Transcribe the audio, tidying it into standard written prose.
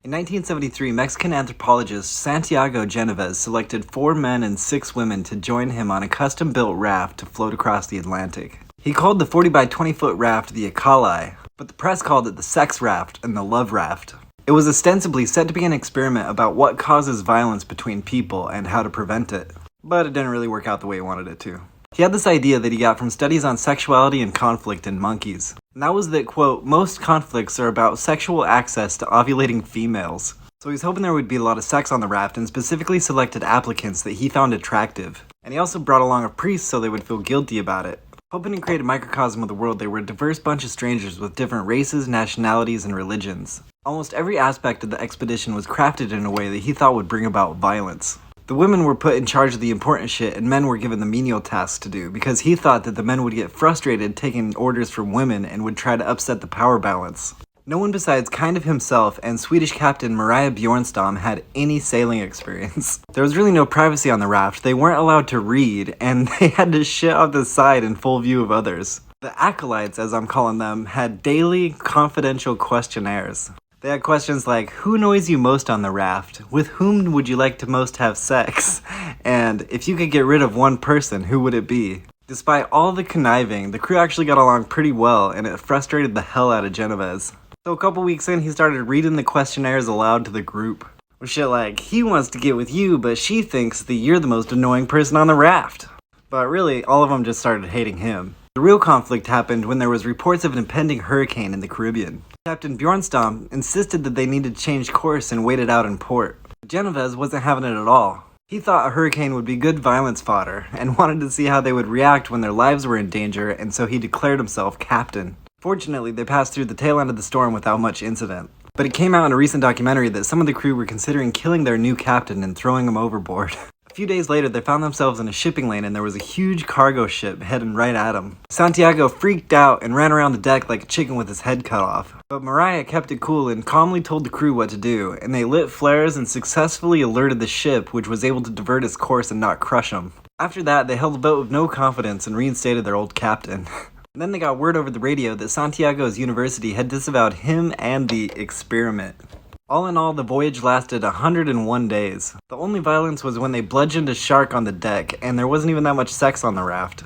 In 1973, Mexican anthropologist Santiago Genovez selected 4 men and 6 women to join him on a custom-built raft to float across the Atlantic. He called the 40 by 20 foot raft the Acali, but the press called it the sex raft and the love raft. It was ostensibly set to be an experiment about what causes violence between people and how to prevent it, but it didn't really work out the way he wanted it to. He had this idea that he got from studies on sexuality and conflict in monkeys, and that was that, quote, most conflicts are about sexual access to ovulating females. So he was hoping there would be a lot of sex on the raft and specifically selected applicants that he found attractive. And he also brought along a priest so they would feel guilty about it. Hoping to create a microcosm of the world, they were a diverse bunch of strangers with different races, nationalities, and religions. Almost every aspect of the expedition was crafted in a way that he thought would bring about violence. The women were put in charge of the important shit and men were given the menial tasks to do because he thought that the men would get frustrated taking orders from women and would try to upset the power balance. No one besides kind of himself and Swedish captain Maria Bjornstam had any sailing experience. There was really no privacy on the raft, they weren't allowed to read, and they had to shit off the side in full view of others. The acolytes, as I'm calling them, had daily confidential questionnaires. They had questions like, who annoys you most on the raft? With whom would you like to most have sex? And if you could get rid of one person, who would it be? Despite all the conniving, the crew actually got along pretty well, and it frustrated the hell out of Genovez. So a couple weeks in, he started reading the questionnaires aloud to the group. With shit like, he wants to get with you, but she thinks that you're the most annoying person on the raft. But really, all of them just started hating him. The real conflict happened when there was reports of an impending hurricane in the Caribbean. Captain Bjornstam insisted that they needed to change course and wait it out in port. Genovez wasn't having it at all. He thought a hurricane would be good violence fodder, and wanted to see how they would react when their lives were in danger, and so he declared himself captain. Fortunately, they passed through the tail end of the storm without much incident. But it came out in a recent documentary that some of the crew were considering killing their new captain and throwing him overboard. A few days later, they found themselves in a shipping lane and there was a huge cargo ship heading right at them. Santiago freaked out and ran around the deck like a chicken with his head cut off. But Maria kept it cool and calmly told the crew what to do, and they lit flares and successfully alerted the ship, which was able to divert its course and not crush them. After that, they held the boat with no confidence and reinstated their old captain. And then they got word over the radio that Santiago's university had disavowed him and the experiment. All in all, the voyage lasted 101 days. The only violence was when they bludgeoned a shark on the deck, and there wasn't even that much sex on the raft.